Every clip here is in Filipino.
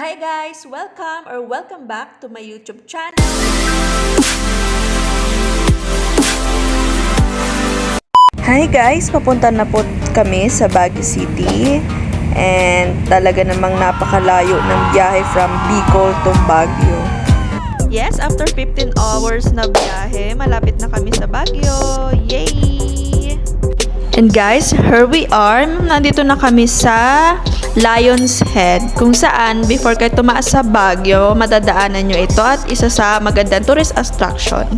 Hi guys! Welcome back to my YouTube channel! Hi guys! Papunta na po kami sa Baguio City. And talaga namang napakalayo ng biyahe from Bicol to Baguio. Yes, after 15 hours na biyahe, malapit na kami sa Baguio. Yay! And guys, here we are. Nandito na kami sa Lion's Head, kung saan before kayo tumaas sa Baguio, madadaanan nyo ito at isa sa magandang tourist attraction.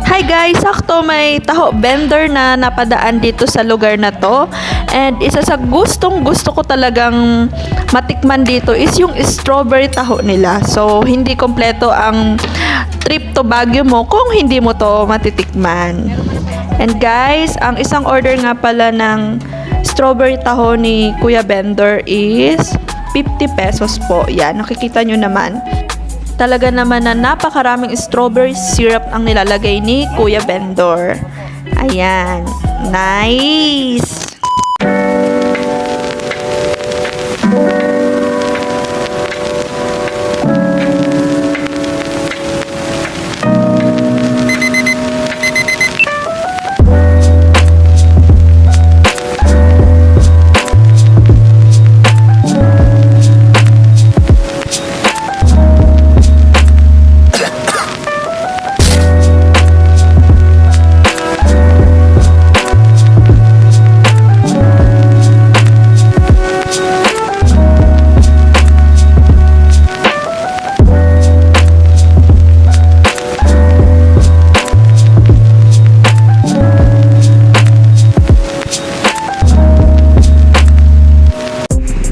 Hi guys! Sakto may taho vendor na napadaan dito sa lugar na to. And isa sa gustong gusto ko talagang matikman dito is yung strawberry taho nila. So, hindi kompleto ang trip to Baguio mo kung hindi mo to matitikman. And guys, ang isang order nga pala ng strawberry taho ni Kuya Vendor is 50 pesos po. Yan, nakikita nyo naman. Talaga naman na napakaraming strawberry syrup ang nilalagay ni Kuya Vendor. Ayan. Nice!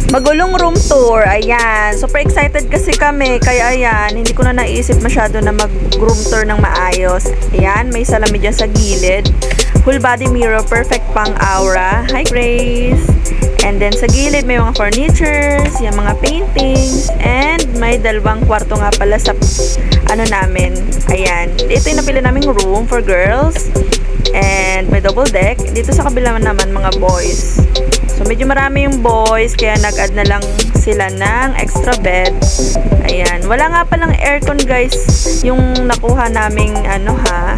Magulong room tour, ayan. Super excited kasi kami, kaya ayan, hindi ko na naisip masyado na mag-room tour ng maayos. Ayan, may salamin dyan sa gilid. Full body mirror, perfect pang aura. Hi Grace! And then sa gilid may mga furnitures, yung mga paintings, and may dalawang kwarto nga pala sa ano namin. Ayan, ito yung napili naming room for girls. And may double deck. Dito sa kabila naman mga boys. So, medyo marami yung boys, kaya nag-add na lang sila ng extra bed. Ayan. Wala nga palang aircon, guys, yung nakuha naming ano ha.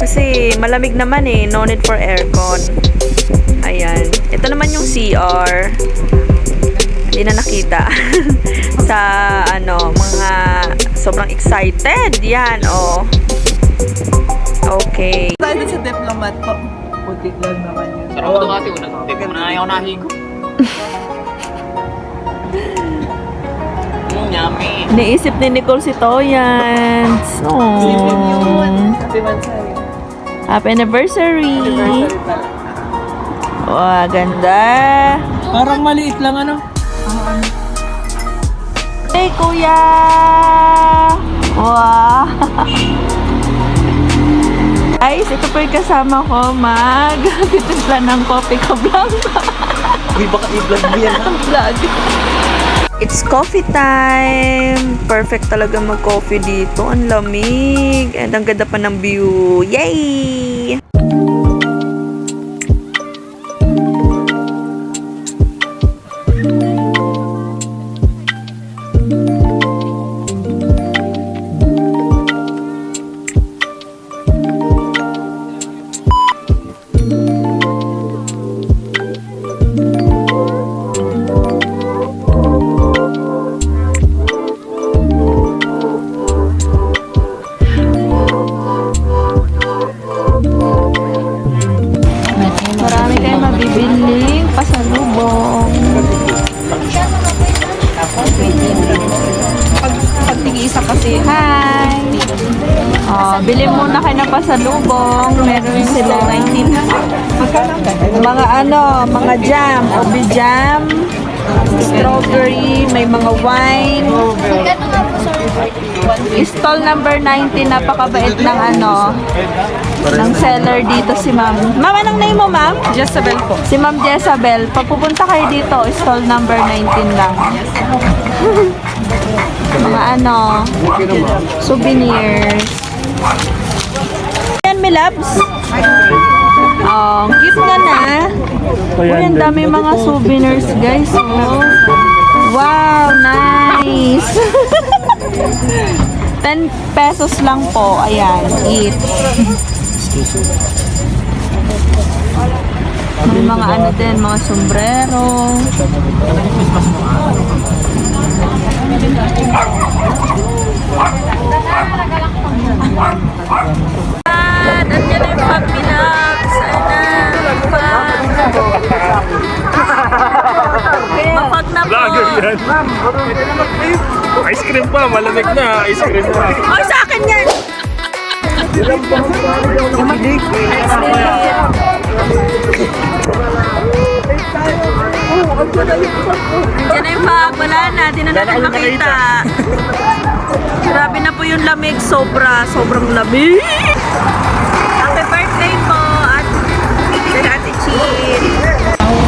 Kasi malamig naman eh. No need for aircon. Ayan. Ito naman yung CR. Hindi na nakita. Sa ano, mga sobrang excited. Yan, oh. Okay. Dahil sa diplomat po. Putik lang naman yun. Sarap ito kasi unang tip mo na ayaw nahigo. Yummy. Naisip ni Nicole si Toyans. Sipin yun. Oh. Happy Mansari. Happy anniversary. Anniversary pala. Wow, ganda. Parang maliit lang ano. Hey, kuya! Wow! Guys, ito po yung kasama ko mag-titimpla ng coffee ko blanca. Uy, baka i-vlog mo yan. Vlog. It's coffee time. Perfect talaga mag-coffee dito. Ang lamig. And ang ganda pa ng view. Yay! Marami kayong mabibiling pasalubong. Pag tig-isa kasi, hi! Bili muna kayo ng pasalubong. Meron sila 19. Mga ano, mga jam, obi jam, strawberry, may mga wine. Stall number 19, napakabait ng ano, ng seller dito si ma'am. Ma'am, anong name mo, ma'am? Jezabel po. Si ma'am Jezabel. Pag pupunta kayo dito, stall number 19 lang. Mga ano, souvenirs. Yan, my loves. Oh, gift ka na. Uy, ang dami mga souvenirs, guys. Oh. Wow, nice. guys. 10 pesos lang po. Ayan, eat. May mga ano din, mga sombrero. At andyan na yung pag-pinap. Sana mapag na po. Vlogger yan. Ice cream pa, malamig na. Ice cream pa. Ay, sa akin yan! Diyan na yung bag, wala na, di na natin makita. Grabe na po yung lamig, sobrang lamig. Happy birthday po at Ate Chin.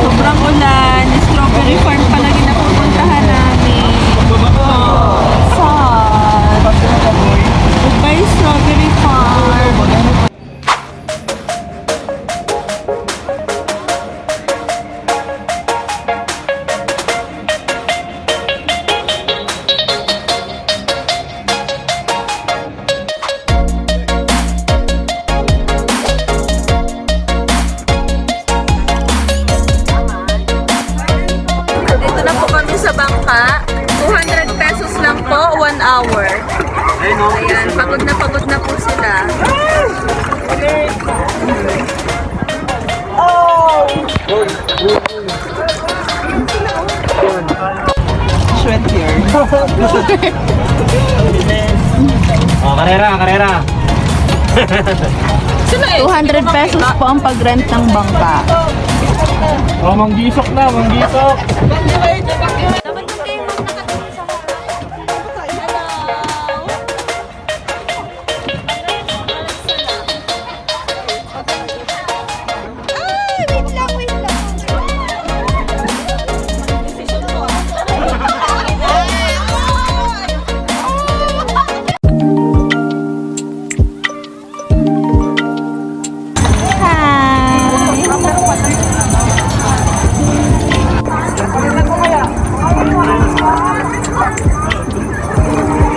Sobrang ulan, strawberry farm pa lang yung napupuntahan namin. Sad. Goodbye, strawberry farm. Dito na po kami sa bangka. 200 pesos lang po, 1 hour. Ayan, pagod na po sila. Sweat here. Oh, karera. 200 pesos po ang pag-rent ng bangka. Oh, manggisok na, manggisok.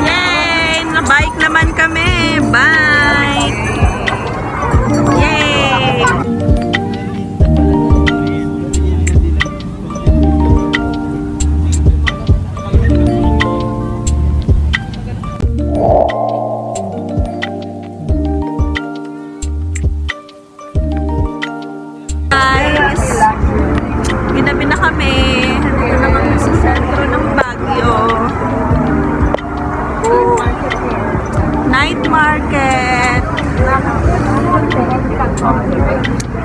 Yay! Na-bike naman kami! Bye! Yay! Guys, ginabi na kami. Nandito na kami sa sentro ng Baguio. Night market.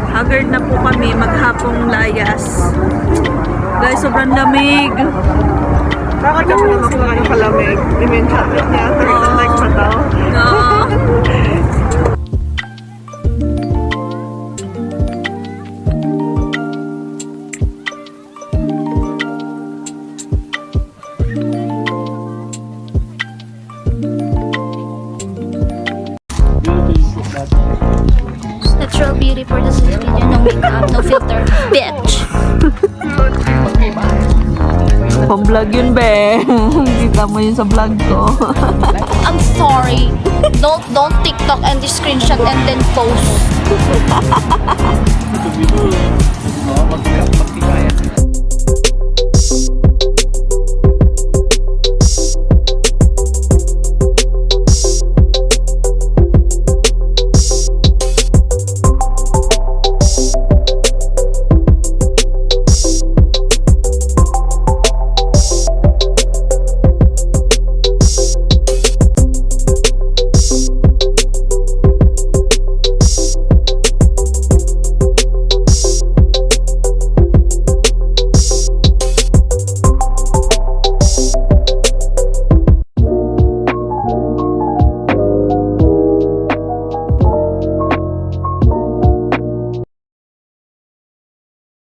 Haggard na po kami, maghapong layas. Guys, sobrang lamig. Nakakasama naman ko yung kalamig. Dimensya niya. Like pa daw. No. Natural beauty for the social media, no makeup, no filter, bitch. Pang-vlog yun, be. Kita mo yun sa vlog ko. I'm sorry. Don't TikTok and screenshot and then post.